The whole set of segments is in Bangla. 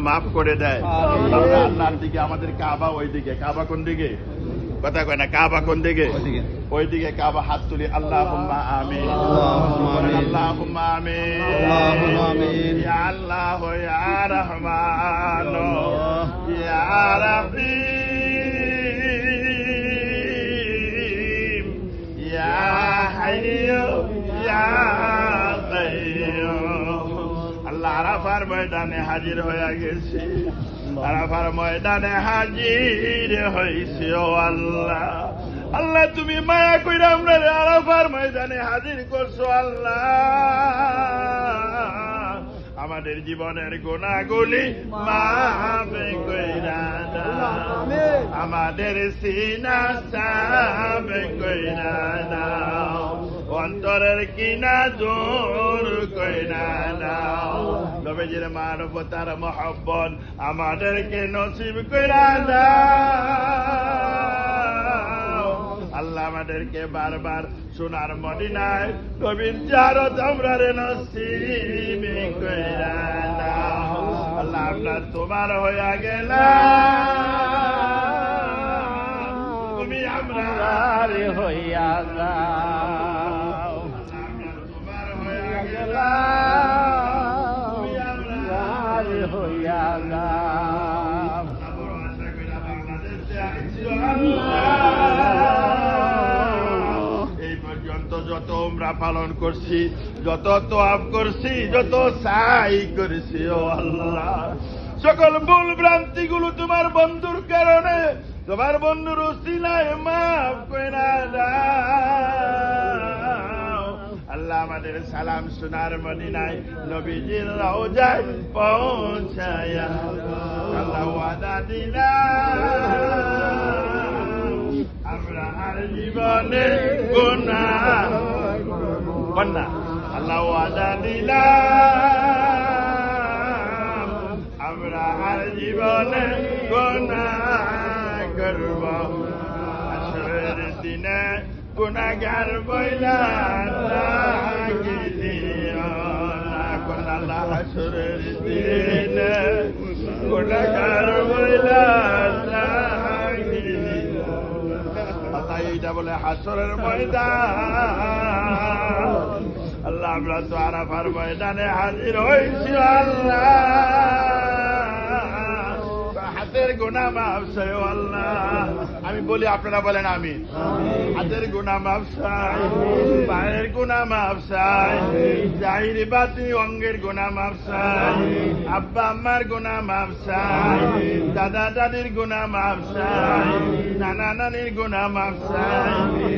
মাফ করে দেয়। আল্লাহর দিকে আমাদের কাবা ওই দিকে, কাবা কোন দিকে কথা কয় না, কাবা কোন দিকে? ওই দিকে কাবা। হাত তুলি আল্লাহুম্মা আমিন, আল্লাহুম্মা আমিন। ইয়া আল্লাহ ইয়া রহমান ইয়া রহিম ইয়া হাইয়্যু ইয়া কাইয়্যুম। আল্লাহ আরাফার ময়দানে হাজির হয়ে গেছি, আরাফার ময়দানে হাজির হয়েছি। ও আল্লাহ, আল্লাহ তুমি মায়া কইরা আমরা আরাফার ময়দানে হাজির করছো। আল্লাহ আমাদের জীবনের গুনাহগুলি মাফ কইরা দাও, আমাদের সিনা সাফ কইরা দাও, অন্তরের কিনা দূর কইরা দাও। নবীজির মানবতার মহব্বত আমাদেরকে নসিব কইরা দাও। আল্লাহ আমাদেরকে বারবার সোনার মদিনায় নবীর জিয়ারত আমরা নসিব কইরা দাও। আল্লাহ আমরা তোমার হইয়া গেলাম, তুমি আমরা হইয়া যাও। তোমার হইয়া গেলাম, তুমি আমরা হইয়া যাও। এই পর্যন্ত যত উমরা পালন করছি, যত তোয়াফ করছি, যত সাই করছি, ও আল্লাহ সকল ভুল ভ্রান্তি গুলো তোমার বন্ধুর কারণে, তোমার বন্ধুর উসিলায় মাফ কইরা দাও। আল্লাহ আমাদের সালাম সোনার মদিনায় নবীজির রওজায় পৌঁছায়া আল্লাহ ওয়াদা দিলাম, আমরা আর জীবনে গুনাহ বন্না। আল্লাহ ওয়াদা দিলাম, আমরা আর জীবনে গুনাহ করব। আসরের দিনে গুনাহগার বইলা ডাকি দিও না, কোন আল্লাহ আসরের দিনে গুনাহগার বইলা ডাকি দিও না। আল্লাহ এইটা বলে হাসরের ময়দান। আল্লাহ আমরা তো আরাফার ময়দানে হাজির হয়েছি। আল্লাহ হাতের গুনাহ মাফ চাই। আল্লাহ আমি বলি, আপনারা বলেন আমি। হাতের গুনাহ মাফ চাই, পায়ের গুনাহ মাফ চাই, জাহিরি বাতিনি অঙ্গের গুনাহ মাফ চাই, আব্বা আম্মার গুনাহ মাফ চাই, দাদা দাদির গুনাহ মাফ চাই, নানা নানির গুনাহ মাফ চাই,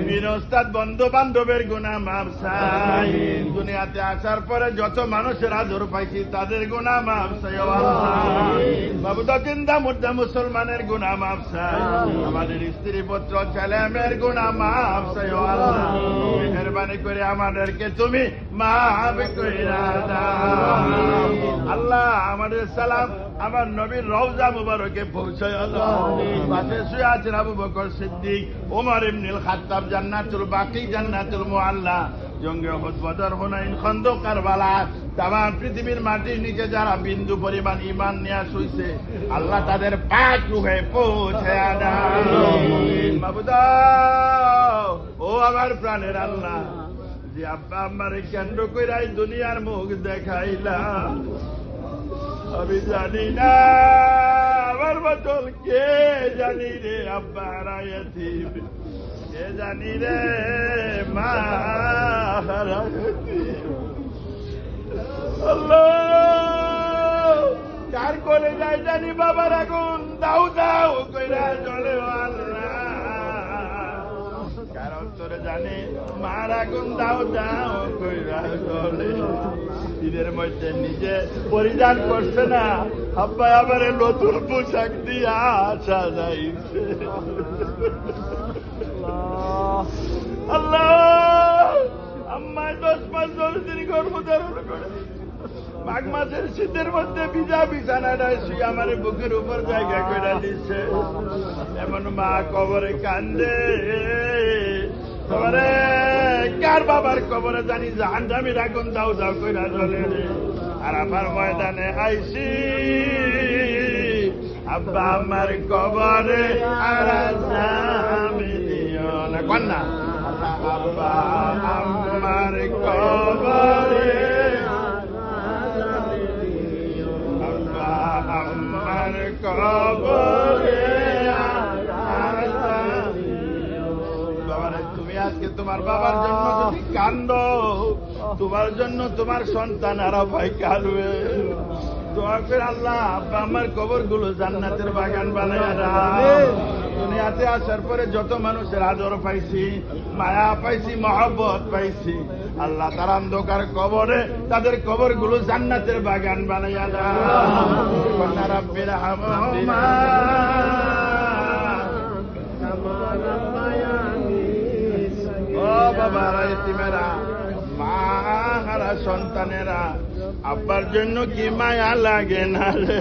বীর ওস্তাদ বন্ধু বান্ধবের গুনাহ মাফ চাই। দুনিয়াতে আসার পরে যত মানুষের আদর পাইছি তাদের গুনাহ মাফ চাই। ও আল্লাহ বাবু দকিন্দা মুদ্দা মুসলমানের গুনাহ মাফ চাই, আমাদের স্ত্রী পুত্র ছেলে মেয়ের গুনাহ মাফ চাই। ও আল্লাহ মেহেরবানি করে আমাদেরকে তুমি মাফ কইরা দাও। আল্লাহ আমাদের সালাম আমার নবীর রওজা মুবারকে পৌঁছায়। আল্লাহ পাশে শুয়ে আছেন আবু বকর সিদ্দিক, ওমর ইবনুল খাত্তাব, জান্নাতুল বাকি, জান্নাতুল মুআল্লা, জঙ্গে উহুদ, বদর, হুনাইন, খন্দক, কারবালা, তামাম পৃথিবীর মাটির নিচে যারা বিন্দু পরিমাণ ঈমান নিয়ে শুইছে, আল্লাহ তাদের পাক রূহে পৌঁছায়া দাও। মাবুদা ও আমার প্রাণের আল্লাহ, যে আব্বা আম্মারে কেন্দ্র কইরা এই দুনিয়ার মুখ দেখাইলাম, আমি জানি না আমার বদল কে জানি রে আব্বা হারাইয়াছিস, কে জানি রে মা হারাইয়াছিস। আল্লাহ কার কোলে যাই জানি বাবার আগুন দাউ দাউ কইরা জ্বলে। আল্লাহ কার অন্তরে জানি মার আগুন দাউ দাউ কইরা জ্বলে। ঈদের মধ্যে নিজে পরিধান করছে না, আব্বা আবার নতুন পোশাক দিয়া আসা যাইছে। আল্লাহ আম্মায় 10 মাস 10 দিন গর্ভধারণ করে মাঘ মাসের শীতের মধ্যে ভিজা বিছানাটায় শুয়ে আমার বুকের উপর জায়গা করে দিচ্ছে। এমন মা কবরে কান্দে, কবরে কার বাবার কবরে জানি জাহান্নামের আগুন দাউ দাউ কইরা জ্বলে রে। আরাফার ময়দানে আইসি আব্বা আমার কবরে আরামি দিও না কন্যা আব্বা আমার কবরে আব্বা আমার কবরে তুমি আজকে তোমার বাবার জন্য যদি কান্দো, তোমার জন্য তোমার সন্তান আরাফায় কাঁদবে। দোয়া করে আল্লাহ আব্বা আমার কবরগুলো জান্নাতের বাগান বানায় দাও। দুনিয়াতে আসার পরে যত মানুষের আদর পাইছি, মায়া পাইছি, মহব্বত পাইছি, আল্লাহ তার অন্ধকার কবরে তাদের কবরগুলো জান্নাতের বাগান বানাইয়া দাও। রাব্বির হামহুমা ও বাবারা, এতিমেরা, মা হারা সন্তানেরা, আব্বার জন্য কি মায়া লাগে না রে?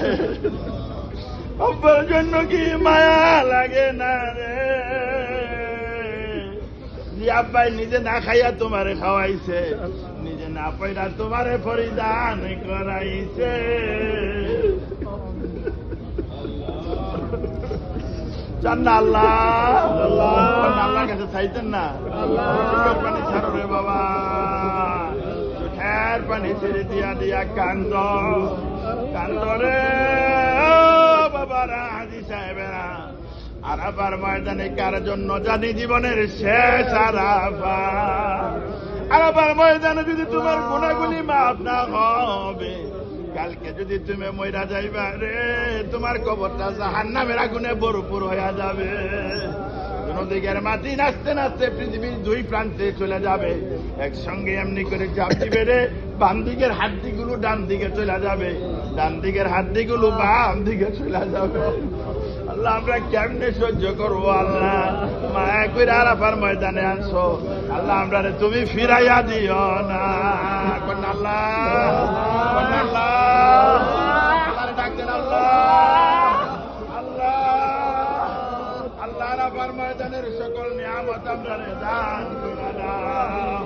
আব্বার জন্য কি মায়া লাগে না রে? যে আব্বাই নিজে না খাইয়া তোমারে খাওয়াইছে, নিজে না পাইরা তোমারে পরিধান করাইছে। চান না আল্লাহ, আল্লাহর কাছে চাইতেন না? চোখের পানি ছাড়ো রে বাবা, চোখের পানি ছেড়ে দিয়া দিয়া কান্দ কান্দ রে বাবারা, হাজি সাহেবেরা। আরাফার ময়দানে কার জন্য জানি জীবনের শেষ আরাফা। আরাফার ময়দানে যদি তোমার গুনাহগুলি মাফ না হবে, কালকে যদি তুমি মইরা যাইবা রে, তোমার কবরটা জাহান্নামের আগুনে ভরপুর হইয়া যাবে। নদীর মাটি নাচতে নাচতে পৃথিবীর দুই প্রান্তে চলে যাবে, একসঙ্গে এমনি করে চাপ দিবে রে। বাম দিকের হাড্ডিগুলো ডান দিকে চলে যাবে, ডান দিকের হাড্ডিগুলো বাম দিকে চলে যাবে। আল্লাহ আমরা কেমনে সহ্য করবো? আল্লাহ মায়া করে আরাফার ময়দানে আনছো, আল্লাহ আমরা তুমি ফিরাইয়া দিও না। আল্লাহ আল্লাহ ডাকতেন আল্লাহ আল্লাহ আল্লাহ। আরাফার ময়দানের সকল নিয়ামত আমরা দান করে দাও।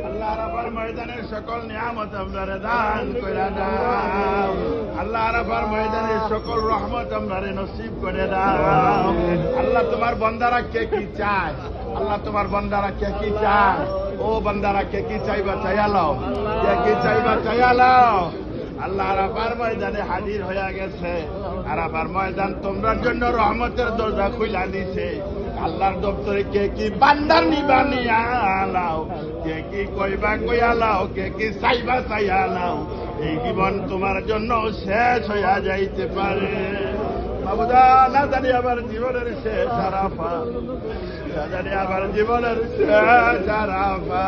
আল্লাহ আরাফার ময়দানের সকল নিয়ামত আমরা দান করে দাও। আল্লাহ আরাফার ময়দানের সকল রহমত আমরা নসিব করে দাও। আল্লাহ তোমার বান্দারা কে কি চায়? আল্লাহ তোমার বান্দারা কে কি চায়? ও বান্দারা কে কি চাইবা চাইয়ালাও, কে কি চাইবা চাইয়ালাও। আল্লাহ আরাফার ময়দানে হাজির হয়ে গেছে। আরাফার ময়দান তোমরার জন্য রহমতের দরজা খুইলা দিছে। আল্লাহর দপ্তরে কে কি বান্দার নিবা নিয়ালাও, কে কি কইবা কইয়ালাও, কে কি চাইবা চাইয়ালাও। এই জীবন তোমার জন্য শেষ হইয়া যাইতে পারে বাবুদা, না জানি আবার জীবনের শেষ আরাফা, না জানি আবার জীবনের শেষ আরাফা,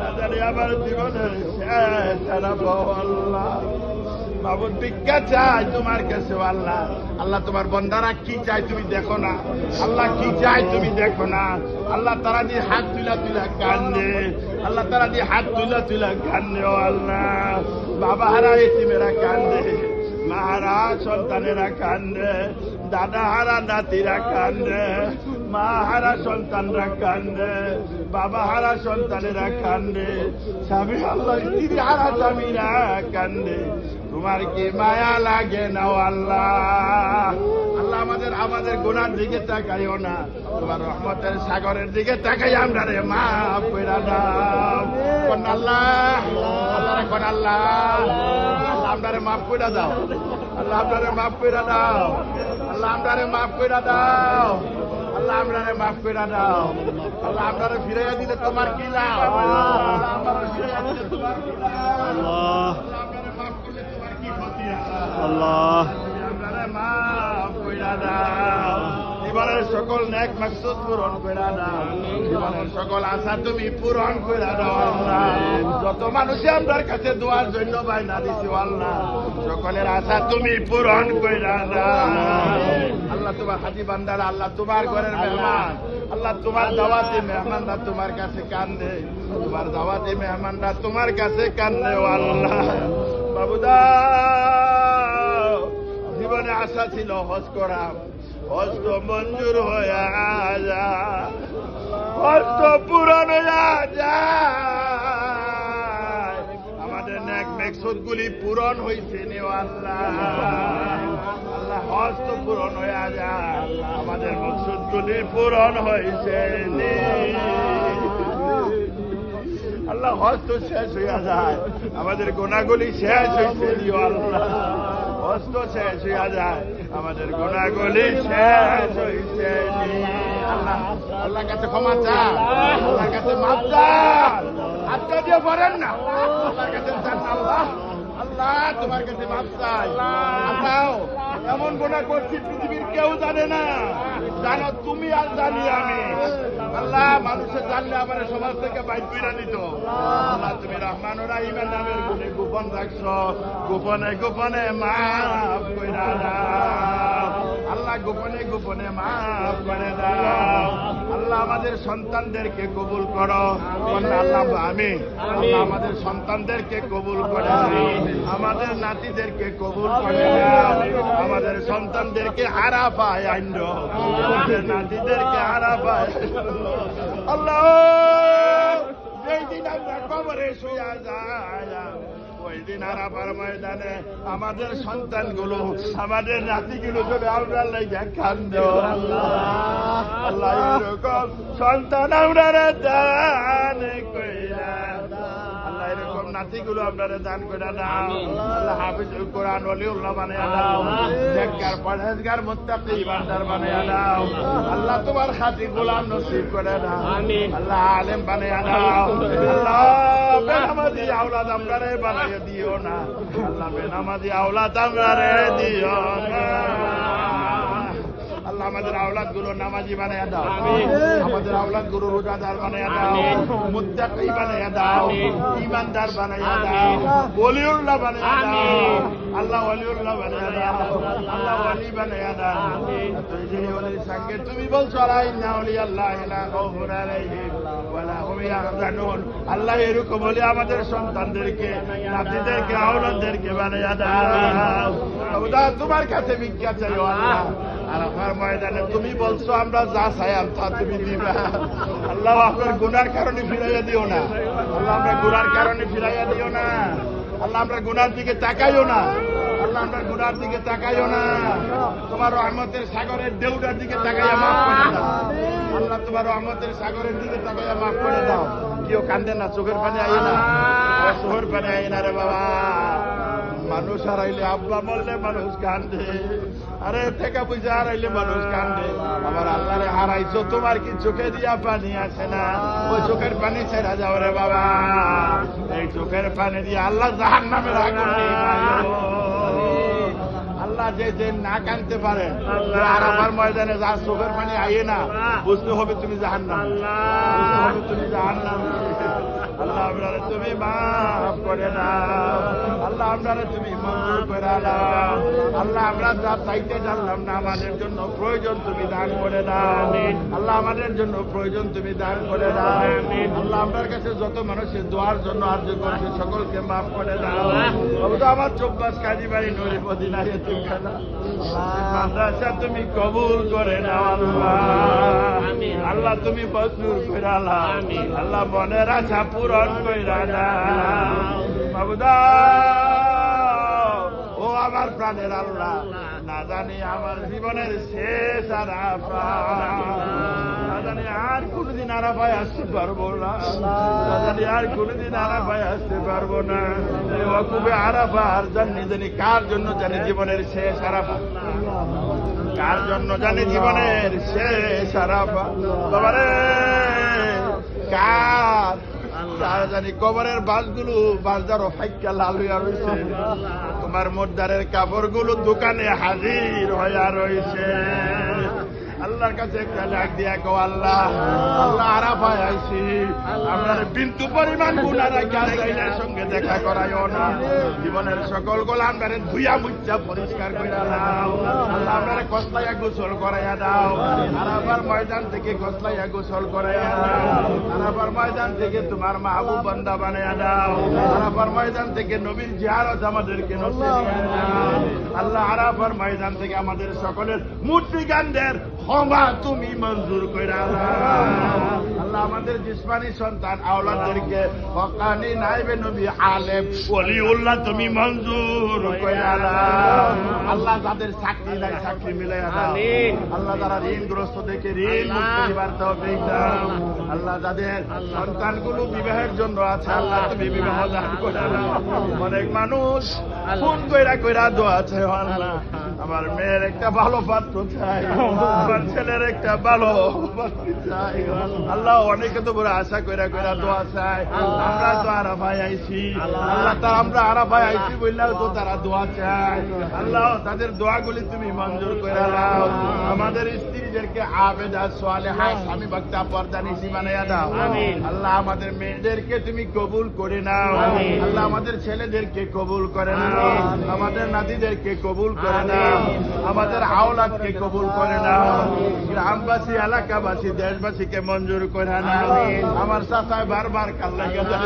না জানি আবার জীবনের শেষ আরাফা। আল্লাহ বাবুর ভিক্ষা চাই তোমার কাছে। আল্লাহ আল্লাহ তোমার বন্দারা কি চাই তুমি দেখো না? আল্লাহ কি চাই তুমি দেখো না? আল্লাহ তারা দিয়ে হাত তুলা তুলা কান্দে, আল্লাহ তারা দিয়ে হাত তুলা তুলা কান্দে। ও আল্লাহ বাবা হারা এতিমেরা কান্দে, মা হারা সন্তানেরা কান্দে, দাদা হারা নাতিরা কান্দে, মা হারা সন্তানরা কান্দে, বাবা হারা সন্তানেরা কান্দে, স্বামী আল্লাহ স্ত্রী হারা স্বামীরা কান্দে। তোমার কি মায়া লাগে না? আল্লাহ আল্লাহ আমাদের গুনার দিকে তাকাইও না, তোমার রহমতের সাগরের দিকে তাকাই আমরা রে মাফ কইরা দাও। কোন আল্লাহ আল্লাহ রে কোন আল্লাহ আল্লাহ আমরারে মাফ কইরা দাও। আল্লাহ আমরারে মাফ কইরা দাও। আল্লাহ আমরারে মাফ কইরা দাও। আল্লাহ আমরারে মাফ কইরা দাও। আল্লাহ আমরারে ফিরাইয়া দিলে তোমার কি লাভ? আল্লাহ আমরারে ফিরাইয়া দিলে তোমার কি লাভ? আল্লাহ আমরারে মাফ করলে তোমার কি ক্ষতি? আল্লাহ আমরারে মাফ কইরা দাও। জীবনের সকল নেক মাকসুদ পূরণ কইরা দাও। জীবনের সকল আশা তুমি পূরণ কইরা দাও। আল্লাহ যত মানুষে আমার কাছে দোয়ার জন্য বাইনা দিছি, আল্লাহ সকলের আশা তুমি পূরণ কইরা দাও। আল্লাহ তোমার হাজি বান্দারা, আল্লাহ তোমার ঘরের মেহমান, আল্লাহ তোমার দাওয়াতে মেহমানরা তোমার কাছে কান্দে, তোমার দাওয়াতে মেহমানরা তোমার কাছে কান্দে। ও আল্লাহ বাবুদা জীবনে আশা ছিল হজ করা, হজ তো মঞ্জুর হয়ে যা, হজ তো পূরণ হয়ে যায়। আমাদের নেক মেকসুদগুলি পূরণ হয়েছে নে আল্লাহ। আল্লাহ হজ তো পূরণ হয়ে যায়, আমাদের মকসুদগুলি পূরণ হয়েছে নে। আল্লাহ হজ তো শেষ হইয়া যায়, আমাদের গুনাহগুলি শেষ হয়েছে দিও আল্লাহ। হজ তো শেষ হইয়া যায়, আমাদের গুনাহগুলি শেষ হয়েছে আল্লাহ। আল্লাহর কাছে ক্ষমা চান, আল্লাহর কাছে মাফ চান, আজকে দিয়ে পারেন না, আল্লাহর কাছে চান আল্লাহ। আল্লাহ তোমার কাছে মাফ চাই আল্লাহ। এমন গুনাহ করছি পৃথিবীর কেউ জানে না, জানো তুমি আর জানি আমি। আল্লাহ মানুষের জানলে আমার সমাজ থেকে বাইর করে দিত। আল্লাহ তুমি রহমান ও রাহিমের নামের গুণে গোপন রাখছো, গোপনে গোপনে মাফ কইরা দাও আল্লাহ, গোপনে গোপনে মাফ করে দাও আল্লাহ। আমাদের সন্তানদেরকে কবুল করো আল্লাহ, আমি আল্লাহ আমাদের সন্তানদেরকে কবুল করে দাও, আমাদের নাতিদেরকে কবুল করে দাও, আমাদের সন্তানদেরকে আরাফায় আইনো, আমাদের নাতিদেরকে আরাফায় আল্লাহ। যেই দিন আমরা কবরে শুয়া যায় ওই দিন আরাফার ময়দানে আমাদের সন্তানগুলো, আমাদের নাতিগুলো যদি আমরা লাইগা কান্দে আল্লাহ, এরকম সন্তান আমরা দান কইরা আল্লাহ, এরকম নাতিগুলো আপনারা দান করে দাও আল্লাহ। হাফিজুল কোরআন ওলিউল্লাহ বানায়া দাও, নেককার পরহেজগার মুত্তাকি ইমানদার বানায়া দাও আল্লাহ। তোমার খাতির গোলাম নসিব করে দাও আল্লাহ, আলেম বানায়া দাও আল্লাহ। বেনামাজি আওলাদ আমরারে বানাইয়া দিও না আল্লাহ, বেনামাজি আওলাদ আমরারে দিও না আল্লাহ। আমাদের আওলাদ গুলো নামাজি বানায়া দাও, আমাদের আওলাদ গুলো রোজাদার বানায়া দাও, মুত্তাকি বানায়া দাও, ইমানদার বানায়া দাও, ওলিউল্লাহ বানায়া দাও আল্লাহ, ওলিউল্লাহ বানায়া দাও আল্লাহ, ওলি বানায়া দাও। তুই যে ওলির সঙ্গে তুমি বলছো আলাইনা ওলিয়াল্লাহ লা খাউফুন আলাইহিম ওয়ালা হুম ইয়াহজানুন আল্লাহ, এরকম বলে আমাদের সন্তানদেরকে, নাতিদেরকে, আওলাদদেরকে বানায়া দাও। তোমার কাছে ভিক্ষা চাইও আল্লাহ। আরাফার ময়দানে তুমি বলছো আমরা যা চাই তা তুমি দিবা আল্লাহ। আপনার গুনার কারণে ফিরাইয়া দিও না আল্লাহ, আমরা গুনার কারণে ফিরাইয়া দিও না আল্লাহ। আমরা গুনার দিকে তাকাইও না আল্লাহ, আমরা গুনার দিকে তাকাইও না। তোমার রহমতের সাগরের ঢেউটার দিকে তাকাইয়া মাফ করে দাও আল্লাহ, তোমার রহমতের সাগরের দিকে তাকাইয়া মাফ করে দাও। কেউ কান্দে না, চোখের পানি আইয়ে না, চোখের পানি আইয়ে না রে বাবা। মানুষ হারাইলে, আব্বা মরলে মানুষ কান্দে, আরে টাকা পয়সা হারাইলে মানুষ কান্দে। আবার আল্লাহরে হারাইছো, তোমার কি চোখে দিয়া পানি আসে না? ওই চোখের পানি ছেড়া যাও রে বাবা। এই চোখের পানি দিয়ে আল্লাহ জাহান্নামের আগুন আল্লাহ যে যে না কানতে পারে আরাফার ময়দানে যার চোখের পানি আইয়ে না, বুঝতে হবে তুমি জাহান্নাম, বুঝতে হবে তুমি জাহান্নাম। আল্লাহ আপনারা তুমি মাফ করে দাও আল্লাহ, আপনারা তুমি মঞ্জুর করে দাও আল্লাহ। আমরা যা চাইতে জানলাম না, আমাদের জন্য প্রয়োজন তুমি দান করে দাও আল্লাহ, আমাদের জন্য প্রয়োজন তুমি দান করে দাও আল্লাহ। আপনার কাছে যত মানুষের দোয়ার জন্য আর্য করছে সকলকে মাফ করে দাও। আমার চব্বাস কাজী বাড়ি নড়ি মদিনা এতিমখানা মাদ্রাসা তুমি কবুল করে নাও আল্লাহ। আল্লাহ তুমি মঞ্জুর করে আল্লাহ, মনের আশা পূরণ কইরা দাও বাবুদা। ও আমার প্রাণের আল্লাহ, না জানি আমার জীবনের শেষ আরাফা, না জানি আর কোনদিন আরাফায় আসতে পারবো না, না জানি আর কোনদিন আরাফায় আসতে পারবো না। ওয়াকুবে আরাফা আর জানি জানি কার জন্য জানি জীবনের শেষ আরাফা, কার জন্য জানি জীবনের শেষ আরাফা বাবারে, কার তারা জানি কবরের বাসগুলো বাসদারও ফাইকা লাল হইয়া রয়েছে, তোমার মোদ্দারের কাপড়গুলো দোকানে হাজির হইয়া রয়েছে। আল্লাহর কাছে একটা ডাক দিয়া কো আল্লাহ, আল্লাহ আরাফায় আইছি, আপনার বিন্দু পরিমাণ গুনাহ রাখা আল্লাহর সঙ্গে দেখা করাইও না। জীবনের সকল গোলাম বারে ধুইয়া মুচ্ছা পরিষ্কার কইরা দাও আল্লাহ, আপনারে কসলাইয়া গোসল করাইয়া দাও। আরাফার ময়দান থেকে কসলাইয়া গোসল করাইয়া দাও। আরাফার ময়দান থেকে তোমার মাহবুব বান্দা বানাইয়া দাও। আরাফার ময়দান থেকে নবীর জিয়ারত আমাদেরকে নসিব করে দাও আল্লাহ। আরাফার ময়দান থেকে আমাদের সকলের মুর্তিগানদের ক্ষমা তুমি মঞ্জুর কইরা দাও আল্লাহ। আল্লাহ আমাদের জিসমানি সন্তান আওলাদদেরকে হক্কানি নাইবে নবী আলেম ওলিউল্লাহ তুমি মঞ্জুর কইরা নাও। আল্লাহ যাদের চাকরি নাই চাকরি মিলাইয়া দাও। আল্লাহ যারা ঋণগ্রস্ত দেখে ঋণ মুক্তি দিবার তৌফিক দাও। আল্লাহ যাদের সন্তানগুলো বিবাহের জন্য আছে আল্লাহ তুমি বিবাহ দান করে দাও। অনেক মানুষ ফোন কইরা কইরা দোয়া চাই আল্লাহ আমার মেয়ের একটা ভালো পাত্র চাই, আমার ছেলের একটা ভালো পাত্র চাই। আল্লাহ অনেকে তো বড় আশা কইরা কইরা দোয়া চাই। আমরা তো আরাফায় আইছি আল্লাহ, তা আমরা আরাফায় আইছি বললেও তো তারা দোয়া চায়। আল্লাহ তাদের দোয়াগুলি তুমি মঞ্জুর করে দাও। আমাদের স্ত্রীদেরকে আবেদা সালেহা স্বামী ভক্তা পর্দানিশী বানাইয়া দাও। আল্লাহ আমাদের মেয়েদেরকে তুমি কবুল করে নাও। আল্লাহ আমাদের ছেলেদেরকে কবুল করে নাও, আমাদের নাতিদেরকে কবুল করে নাও, আমাদের আওলাদকে কবুল করে নাও। গ্রামবাসী এলাকাবাসী দেশবাসীকে মঞ্জুর করে নাও। আমার চাচায় বারবার কাল্লা গেছে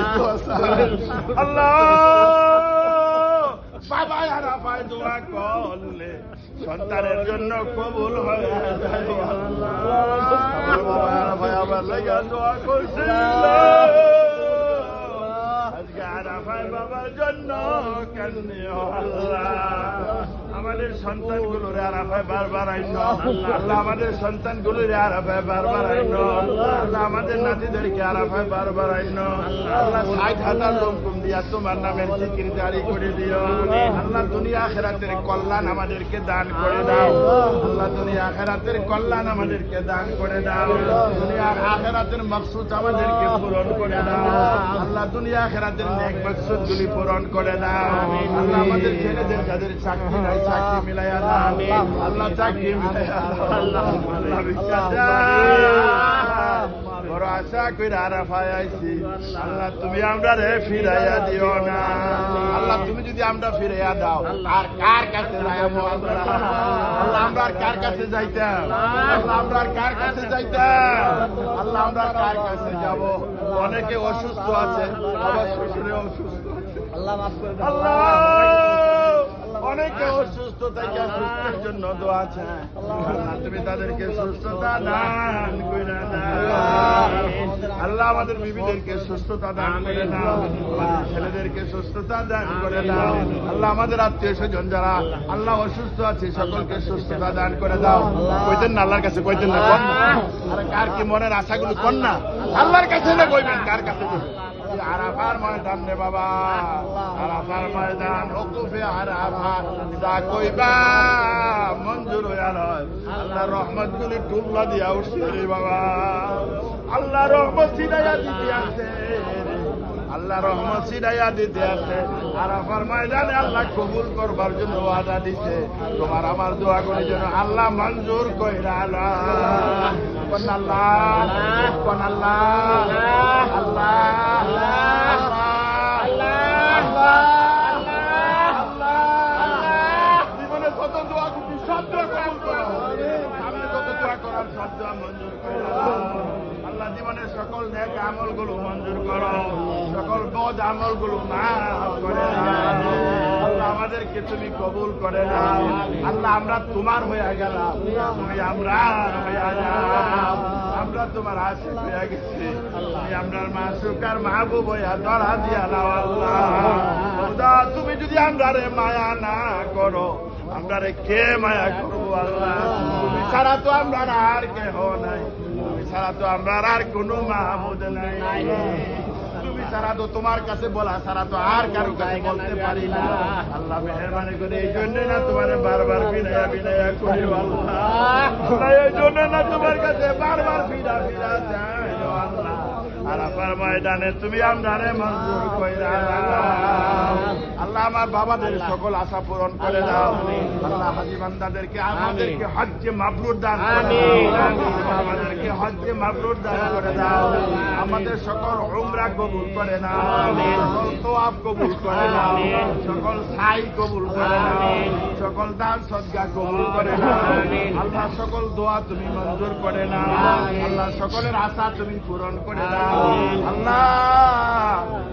আল্লাহ বাবা আরাফায় দোয়া করলে সন্তানের জন্য কবুল হয়ে যায়। বাবা আরাফায় আবার লেগে দোয়া করছে আজকে আরাফায় বাবার জন্য কান্দি আমাদের সন্তানগুলোর আরাফায় বারবার আইন আল্লাহ, আমাদের সন্তানগুলোর আরাফায় বারবার আইন আল্লাহ, আমাদের নাতিদেরকে আরাফায় বারবার আইন আল্লাহ। 60,000 লোকম দিয়া তোমার নামের জিকির জারি করে দিও আল্লাহ। দুনিয়া আখিরাতের কল্যাণ আমাদেরকে দান করে দাও আল্লাহ। দুনিয়া আখিরাতের কল্যাণ আমাদেরকে দান করে দাও। দুনিয়া আখিরাতের মাকসুদ আমাদেরকে পূরণ করে দাও আল্লাহ। দুনিয়া আখিরাতের নেক মাকসুদগুলি পূরণ করে দাও আল্লাহ। আমাদের ছেলেদের যাদের চাকরি নাই চাকরি মিলাইয়া দাও আল্লাহ। চাকরি মিলাইয়া দাও আল্লাহ। বড় আশা করে আরাফায় আইছি আল্লাহ, তুমি আমরা রে ফিরাইয়া দিও না আল্লাহ। তুমি যদি আমরা ফিরাইয়া দাও আর কার কাছে যাইবো আল্লাহ? আমরা আর কার কাছে যাইতাম আল্লাহ? আমরা আর কার কাছে যাইতাম আল্লাহ? আমরা কার কাছে যাব? অনেকে অসুস্থ আছে, আবার শ্বশুরে অসুস্থ আল্লাহ মাফ করে দাও আল্লাহ। অনেকে অসুস্থ থেকে সুস্থের জন্য দোয়া চায় আল্লাহ, তুমি তাদেরকে সুস্থতা দান করে দাও আল্লাহ। আমাদের বিবিদেরকে সুস্থতা দান করে দাও, আমাদের ছেলেদেরকে সুস্থতা দান করে দাও আল্লাহ। আমাদের আত্মীয় স্বজন যারা আল্লাহ অসুস্থ আছে সকলকে সুস্থতা দান করে দাও। কইতেন না আল্লাহর কাছে, কইতেন না কোন না? আরে কার কি মনের আশাগুলো কোন না আল্লাহর কাছে না কইবেন? কার কাছে কইবেন? আরাফার ময়দান রে বাবা, আরাফার ময়দান ওকুফে আরাফা যা কইবা মঞ্জুর হইয়া রয়। আল্লাহ রহমত গুলি টুল্লা দিয়া উঠছে রে বাবা, আল্লাহ রহমত ছিড়াইয়া দিতে আছে, আল্লাহ রহমত ছিড়াইয়া দিতে আছে। আরাফার ময়দানে আল্লাহ কবুল করবার জন্য ওয়াদা দিছে। তোমার আমার দোয়া করি যেন আল্লাহ মঞ্জুর কইরা আল্লাহ কোন আল্লাহ কোন আল্লাহ আল্লাহ জীবনে কত দোয়া করছি সব দোয়া কবুল করো, সামনে কত দোয়া করার সব দোয়া মঞ্জুর করে আল্লাহ। জীবনের সকল নেক আমলগুলো মঞ্জুর করো, সকল বদ আমলগুলো মাফ করে আল্লাহ। আমাদেরকে তুমি কবুল করে নাও আল্লাহ। আমরা তোমার হয়ে গেলাম, তুমি আমরা হয়ে যাও। আমরা তোমার আশিক হয়ে গেছি, তুমি আমরার মাসুক আর মাহবুব হইয়া ধরা দিয়া নাও আল্লাহ। তুমি যদি আমরা রে মায়া না করো আমরা রে কে মায়া করবো আল্লাহ? তুমি ছাড়া তো আমরা আর কেহ নাই, তুমি ছাড়া তো আমরা আর কোনো মাহবুদ নাই, তুমি ছাড়া তো তোমার কাছে বলা ছাড়া তো আর কারো কাছে বলতে পারি না আল্লাহ। মেহরবানি করে এই জন্য না তোমার বারবার বিনয়া বিনয়া করি আল্লাহ, এই জন্য না তোমার কাছে বারবার ফিরা ফিরা চাই আল্লাহ। আরাফার ময়দানে তুমি আমরারে মঞ্জুর কইরা আল্লাহ। আমার বাবাদের সকল আশা পূরণ করে দাও আল্লাহ। হাজী বান্দাদেরকে আমাদেরকে হজ্জে মাবরুর দান করে দাও, আমাদেরকে হজ্জে মাবরুর দান করে দাও। আমাদের সকল উমরা কবুল করে নাও, সকল তোয়াব কবুল করে নাও, সকল সাই কবুল করে নাও, সকল দান সদকা কবুল করে নাও আল্লাহ। সকল দোয়া তুমি মঞ্জুর করে নাও আল্লাহ। সকলের আশা তুমি পূরণ করে দাও আল্লাহ।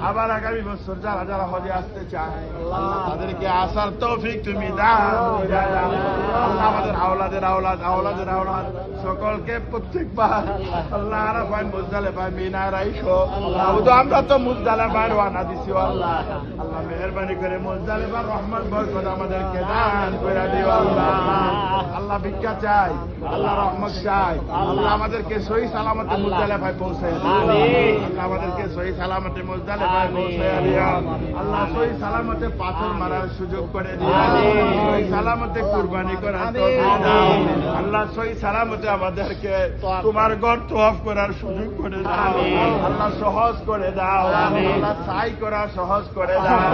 আবার আগামী বছর যারা যারা হজে আসতে চায় আল্লাহ তাদেরকে আসার তৌফিক তুমি দাও আল্লাহ। আমাদের আওলাদের আওলাদ আওলাদের আওলাদ সকলকে প্রত্যেকবার আল্লাহ আরাফায় মুজদালিফায় মিনায় রাইখো। তো আমরা তো মুজদালিফায় রওনা দিছি আল্লাহ। আল্লাহ মেহেরবানি করে মুজদালিফার রহমত বরকত আমাদেরকে দান করে দিও আল্লাহ। আল্লাহ ভিক্ষা চাই, আল্লাহ রহমত চাই, আল্লাহ আমাদেরকে সহি সালামতে মুজদালিফায় পৌঁছে দিও। আল্লাহ আমাদেরকে সহি সালামতে মুজদালিফায় পৌঁছে দিও। আল্লাহ সহি সালামতে পাথর মারার সুযোগ করে দিও। সহি সালামতে কুরবানি করার তৌফিক দাও। আল্লাহ সহি সালামতে আমাদেরকে তোমার ঘর তওয়াফ করার সুযোগ করে দাও। আল্লাহ সহজ করে দাও। আল্লাহ সাই করা সহজ করে দাও।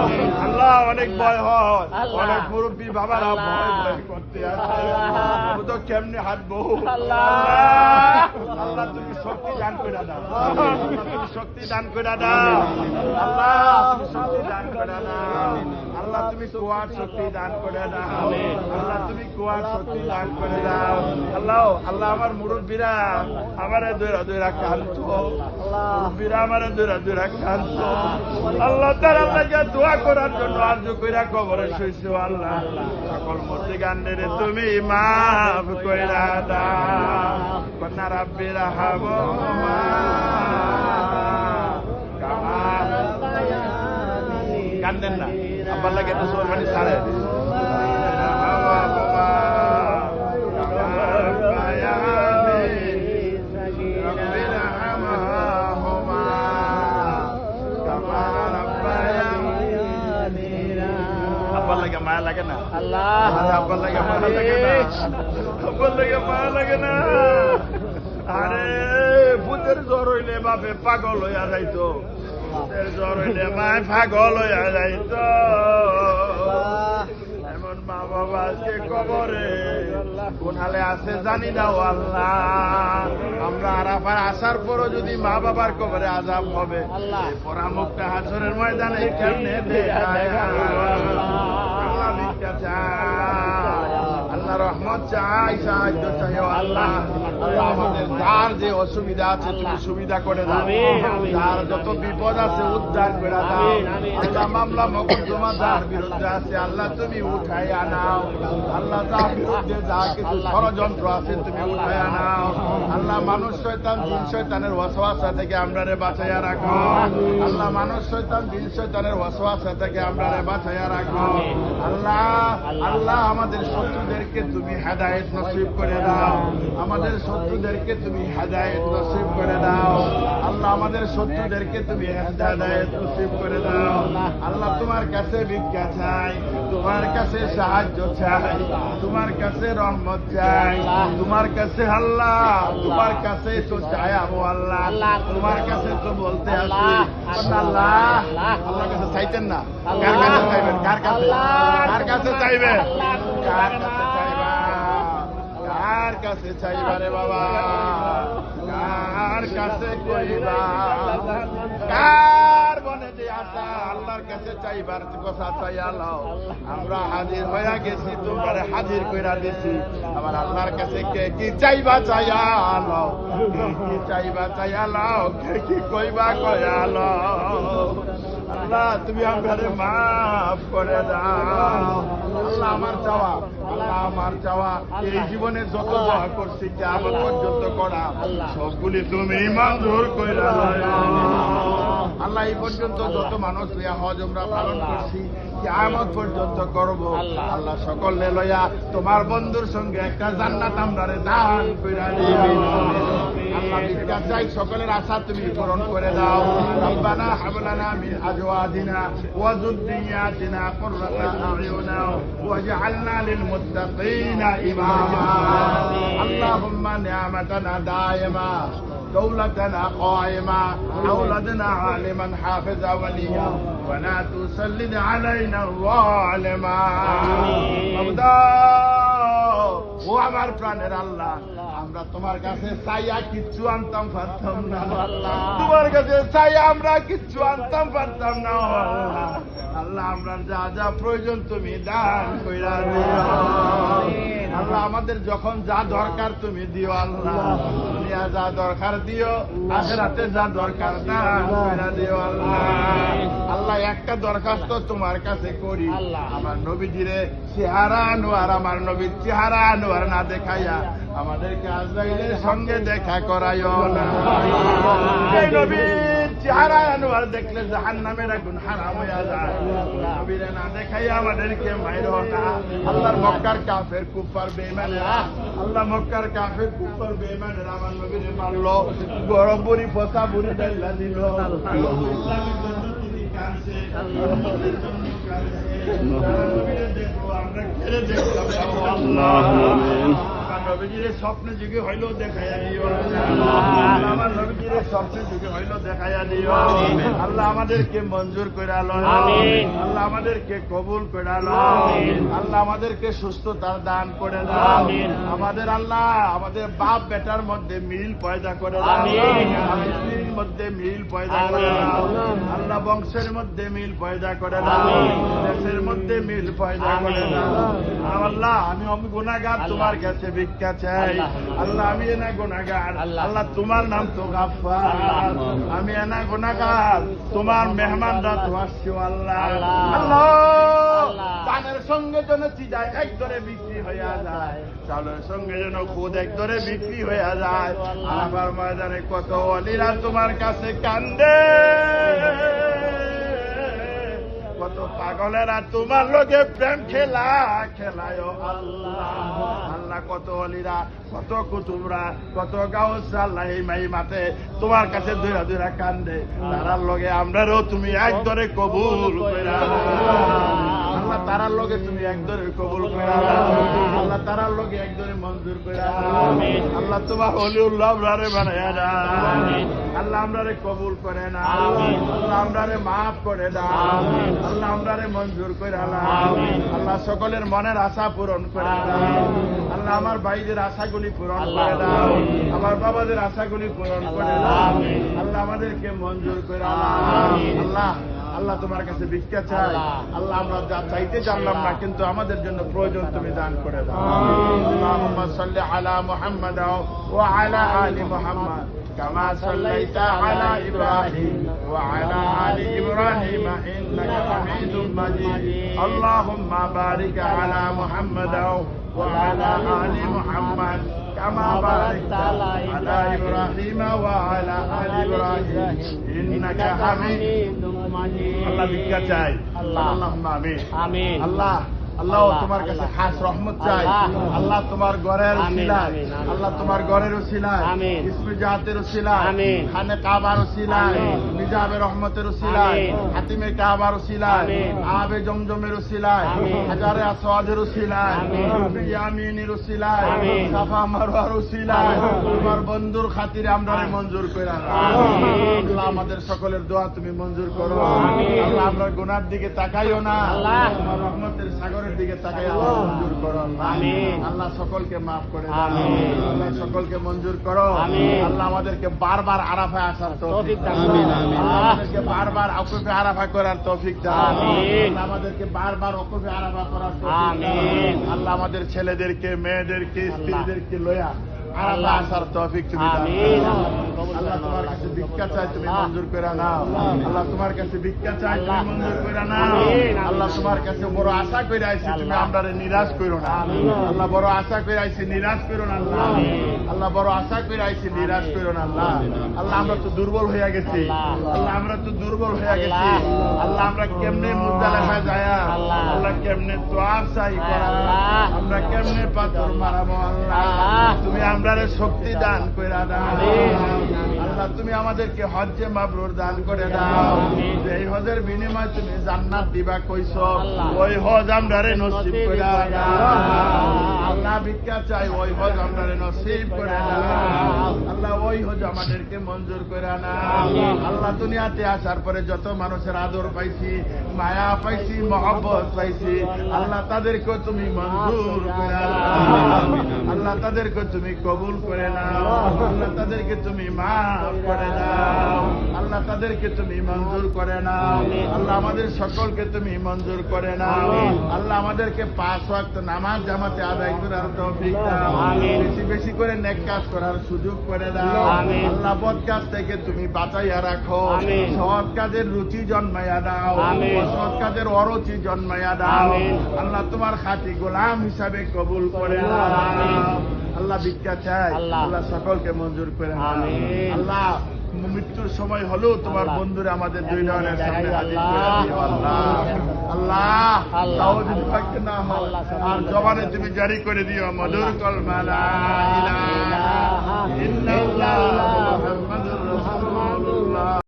আল্লাহ অনেক ভয় হয়, অনেক মুরব্বী বাবারা ভয় ভয় করতে আছে, তো কেমনে হাঁটবো। আল্লাহ তুমি শক্তি দান করে দাও। তুমি শক্তি দান করে দাও। আল্লাহ তুমি শক্তি দান করে দাও। আল্লাহ তুমি কুয়ার শক্তি দান করে দাও। আল্লাহ তুমি কুয়ার শক্তি দান করে দাও। আল্লাহ আল্লাহ আমার মুরব্বীরা আমারে দৈরা দৈরা কান্ত, মুরব্বীরা আমারে দৈরা দৈরা কান্ত। আল্লাহ তার আল্লাহকে দোয়া করার জন্য আরজু কইরা কবরে শুইছো আল্লাহ। সকল মুর্দিগানদের তুমি মাফ কইরা দাও। কন্যা রাব্বির হামমা কামা কান্দেন না, আব্বার লাগে একটু সোর পানি ছাড়ে। আব্বার লাগে মায়া লাগে না, আব্বার লাগে মায়া লাগে না, আব্বার লাগে মায়া লাগে না। আরে ভূতের জ্বর হইলে বাপে পাগল হইয়া যাইতো, ভূতের জ্বর হইলে মায় পাগল হইয়া যাইতো। এমন মা বাবা আজকে কবরে কোন হালে আছে জানি না ও আল্লাহ। আমরা আরাফার আসার পরও যদি মা বাবার কবরে আযাব হবে, পরা মুখটা হাসরের ময়দানে কেমনে দেখায়। আল্লাহ ভিক্ষা চাই, আল্লাহ রহমত চাই, সাহায্য চাই ও আল্লাহ। আল্লাহ আমাদের যার যে অসুবিধা আছে তুমি সুবিধা করে দাও। যার যত বিপদ আছে উদ্ধার করে দাও। আল্লাহ মামলা মকদ্দমা যার বিরুদ্ধে আছে আল্লাহ তুমি উঠাই আনাও। আল্লাহ যার বিরুদ্ধে যা কিছু ষড়যন্ত্র আছে তুমি উঠাই আনাও। আল্লাহ মানুষ শয়তান জিন শয়তানের ওয়াসওয়াসা থেকে আমরারে বাঁচাইয়া রাখো। আল্লাহ মানুষ শয়তান জিন শয়তানের ওয়াসওয়াসা থেকে আমরারে বাঁচাইয়া রাখো। আল্লাহ আল্লাহ আমাদের শত্রুদেরকে তুমি হেদায়েত নসিব করে দাও। আমাদের শত্রুদেরকে তুমি হেদায়েত নসিব করে দাও। আল্লাহ আমাদের শত্রুদেরকে তুমি হেদায়েত নসিব করে দাও। আল্লাহ তোমার কাছে ভিক্ষা চাই, তোমার কাছে সাহায্য চাই, তোমার কাছে রহমত চাই, তোমার কাছে আল্লাহ তোমার কাছে তো চাই ও আল্লাহ। তোমার কাছে তো বলতে আছি আল্লাহ। আল্লাহর কাছে চাইতেন না, কার কাছে চাইবেন? কার কাছে? কার কাছে চাইবেন? কার কাছে চাইবা? কার কাছে চাইবা রে বাবা? কার কাছে কইবা? কার বনে যে আশা আল্লাহর কাছে চাইবার কথা চাইয়া লাও। আমরা হাজির হইয়া গেছি, তোমারে হাজির কইরা দিছি। আবার আল্লাহর কাছে কে কি চাইবা চাইয়া লাও, কে কি চাইবা চাইয়া লাও, কে কি কইবা কইয়া লাও। আল্লাহ তুমি আমারে মাফ করে দাও। আল্লাহ আমার চাওয়া, আল্লাহ আমার চাওয়া এই জীবনে যত দোয়া করছি কিয়ামত পর্যন্ত করা সবগুলি তুমি মঞ্জুর কইরা দাও। আল্লাহ এই পর্যন্ত যত মানুষ লইয়া হজ উমরা পালন করছি কিয়ামত পর্যন্ত করব। আল্লাহ সকলে লইয়া তোমার বন্ধুর সঙ্গে একটা জান্নাত আমরারে দান কইরা দিও। আল্লাহ ভিক্ষা চাই, সকলের আশা তুমি পূরণ করে দাও। রব্বানা হাব লানা মিন আজওয়াজিনা ওয়া যুররিয়াতিনা কুররাতা আ'য়ুনা ওয়াজআলনা লিল মুত্তাকিনা ইমামা। আল্লাহুম্মা নি'মাতানা দাইমা دولتنا قائمة، أولدنا عالما حافظا وليا، ولا تسلط علينا الظالما। ও আমার প্রাণের আল্লাহ, আমরা তোমার কাছে চাইয়া কিচ্ছু আনতাম পারতাম না। তোমার কাছে চাইয়া আমরা কিচ্ছু আনতাম পারতাম না। আল্লাহ আমরা যা যা প্রয়োজন তুমি দান কইরা দিও। আল্লাহ আমাদের যখন যা দরকার তুমি দিও আল্লাহ, দুনিয়া যা দরকার দিও, আখিরাতে যা দরকার না সেটা দিও আল্লাহ। আল্লাহ একটা দরখাস্ত তোমার কাছে করি, আমার নবীজিরে চেহারা আনোয়ার, আমার নবীর চেহারা আনোয়ার না দেখাইয়া আমাদেরকে আজরাইলের সঙ্গে দেখা করাইও না। এই নবীর চেহারা আনোয়ার দেখলে জাহান্নামের আগুন হারাম হইয়া যায়, নবীরে না দেখাইয়া আমাদেরকে মাইরো না। আল্লাহর মক্কার কাফের কুফার বেঈমানেরা, আল্লাহ মক্কার কাফের কুফার বেঈমানেরা আমার নবীরে মারলো, গরম বুড়ি পচা বুড়ি ডাইলা দিল। ইসলামের জন্য তিনি কাঁদছে, আমাদের জন্য কাঁদছে। নবীরে দেখবো আমরা খেলে দেখলাম আমার নবীজিরে স্বপ্নে যুগে হইলেও দেখাইয়া দিও, আমার নবীজিরে স্বপ্নে যুগে হইলেও দেখাইয়া দিও। আল্লাহ আমাদেরকে মঞ্জুর করে লয়, আল্লাহ আমাদেরকে কবুল করে লয়, আল্লাহ আমাদেরকে সুস্থতার দান করে দাও। আমাদের আল্লাহ আমাদের বাপ বেটার মধ্যে মিল পয়দা করে দাও, স্ত্রীর মধ্যে মিল পয়দা করে দাও, আল্লাহ বংশের মধ্যে মিল পয়দা করে দাও, দেশের মধ্যে মিল পয়দা করে দাও। আল্লাহ আমি গুনাহগার, তোমার কাছে ভিক্ষা চাই। আল্লাহ আমি এনা গুনাহগার, আল্লাহ তোমার নাম তো গাফফার, আমি এনা গুনাহগার, তোমার মেহমানরা তো আসছে আল্লাহ। আল্লাহ পানের সঙ্গে যেন চিজায় এক দরে বিক্রি হইয়া যায়, চালের সঙ্গে যেন খুদ এক দরে বিক্রি হইয়া যায়। আবার ময়দানে কত ওলিরা তোমার কাছে কান্দে, কত পাগলেরা তোমার লগে প্রেম খেলা খেলায় আল্লাহ। আল্লাহ কত ওলিরা, কত কুতুবরা, কত গাউস আল্লাহ এই মাই মাতে তোমার কাছে দুইরা দুইরা কান্দে, তারার লগে আমরারও তুমি এক দরে কবুল কইরা আল্লাহ, তারার লগে তুমি এক দরে কবুল কইরা আল্লাহ, তারার লগে এক দরে মঞ্জুর কইরা আল্লাহ, তোমার ওলিউল্লাহ আমরারে বানায়া দাও আল্লাহ, আমরারে কবুল করে না আল্লাহ, আমরারে মাফ করে দাও আল্লাহ, আমরারে মঞ্জুর কইরা আল্লাহ, সকলের মনের আশা পূরণ করে দাও আল্লাহ, আমার ভাইদের আশাগুলি পূরণ করে দাও, আমার বাবাদের আশাগুলি পূরণ করে দাও আল্লাহ, আমাদেরকে মঞ্জুর করে আল্লাহ। আল্লাহ তোমার কাছে ভিক্ষা চাই আল্লাহ, আমরা যা চাইতে জানলাম না কিন্তু আমাদের জন্য প্রয়োজন তুমি দান করে দাও। আল্লাহুম্মা সাল্লি আলা মুহাম্মাদ ওয়া আলা আলি মুহাম্মাদ কামা সাল্লাইতা আলা ইব্রাহিম ওয়া আলা আলি ইব্রাহিম ইন্নাকা হামিদুম মাজিদ। আল্লাহুম্মা বারিক আলা মুহাম্মাদ ওয়া আলা আলি মুহাম্মাদ কামা বারাকতা আলা ইব্রাহিম ওয়া আলা আলি ইব্রাহিম ইন্নাকা হামিদুম মাজিদ। আল্লাহ ভিক্ষা চাই আল্লাহুম্মা আমিন আমিন। আল্লাহ আল্লাহ তোমার কাছে খাস রহমত চাই আল্লাহ, তোমার ঘরের উসিলায় আল্লাহ, তোমার ঘরের উসিলায়, ইসমে জাতের উসিলায়, খানে কাবার উসিলায়, নিজাবে রহমতের উসিলায়, হাতিমে কাবার উসিলায়, আবে জমজমের উসিলায়, হাজারে আসওয়াদের উসিলায়, ইয়ামিনের উসিলায়, সাফা মারওয়ার উসিলায়, তোমার বন্ধুর খাতিরে আমরা মঞ্জুর করে আল্লাহ, আমাদের সকলের দোয়া তুমি মঞ্জুর করো আল্লাহ, আমরা গুনার দিকে তাকাইও না আল্লাহ, তোমার রহমতের সাগর দিকে তাকাই আল্লাহ মঞ্জুর করো আল্লাহ, সকলকে মাফ করে আল্লাহ, সকলকে মঞ্জুর করো আল্লাহ, আমাদেরকে বারবার আরাফায় আসার তৌফিক দাও, আমাদেরকে বারবার ওকুফে আরাফা করার তৌফিক দাও, আমাদেরকে বারবার ওকুফে আরাফা করার তৌফিক দাও আল্লাহ, আমাদের ছেলেদেরকে মেয়েদেরকে স্ত্রীদেরকে লয়া আল্লাহ আসার তৌফিক তুমি দাও আল্লাহ, তোমার কাছে ভিক্ষা চাই তুমি মঞ্জুর করে নাও আল্লাহ, তোমার কাছে ভিক্ষা চাই তুমি মঞ্জুর করে নাও আল্লাহ, তোমার কাছে বড় আশা করে আইছি তুমি আমরারে নিরাশ করো না আল্লাহ, বড় আশা করে আইছি নিরাশ করো না আল্লাহ, আল্লাহ বড় আশা করে আইছি নিরাশ করো না আল্লাহ, আল্লাহ আমরা তো দুর্বল হয়ে গেছি আল্লাহ, আমরা তো দুর্বল হয়ে গেছি আল্লাহ, আমরা কেমনে মুজদালিফা যায় আল্লাহ, কেমনে তোয়াব চাই করা আমরা কেমনে পাথর মারাবো আল্লাহ, তুমি আমরারে শক্তি দান করে দাও আল্লাহ, তুমি আমাদেরকে হজ্জে মাবরুর দান করে দাও, এই হজের বিনিময়ে তুমি জান্নাত দিবা কইছো, ওই হজ আমরারে নসিব করে দাও আল্লাহ, ভিক্ষা চাই ওই হজ আমরারে নসিব করে দাও আল্লাহ, ওই হজ আমাদেরকে মঞ্জুর করে নাও আল্লাহ, দুনিয়াতে আসার পরে যত মানুষের আদর পাইছি, মায়া পাইছি, মহব্বত পাইছি আল্লাহ, তাদেরকেও তুমি মঞ্জুর করে আল্লাহ, তাদেরকে তুমি কবুল করে নাও আল্লাহ, তাদেরকে তুমি মাফ করে দাও আল্লাহ, তাদেরকে তুমি মঞ্জুর করে নাও আল্লাহ, আমাদের সকলকে তুমি মঞ্জুর করে নাও আল্লাহ, আমাদেরকে 5 ওয়াক্ত নামাজ জামাতে আদায় করার তৌফিক দাও, আমিন। বেশি বেশি করে নেক কাজ করার সুযোগ করে দাও, আমিন। আল্লাহ বদ কাজ থেকে তুমি বাঁচাইয়া রাখো, আমিন। সৎ কাজের রুচি জন্মাইয়া দাও, আমিন। অসৎ কাজের অরুচি জন্মাইয়া দাও, আমিন। আল্লাহ তোমার খাঁটি গোলাম হিসাবে কবুল করে নাও। আমিন। আল্লাহ ভিক্ষা চাই, আল্লাহ। আল্লাহ সকলকে মঞ্জুর করে নাও। আমিন। আল্লাহ মৃত্যুর সময় হলেও তোমার আল্লাহ। বন্ধুরা আমাদের দুই নয়নের সামনে দেখাই হাজির আল্লাহ। করে দিও আল্লাহ। আল্লাহ আল্লাহ। তাও যদি বাক্য না হয় আল্লাহ। আর জবানে তুমি জারি করে দিও মধুর কলমা লা ইলাহা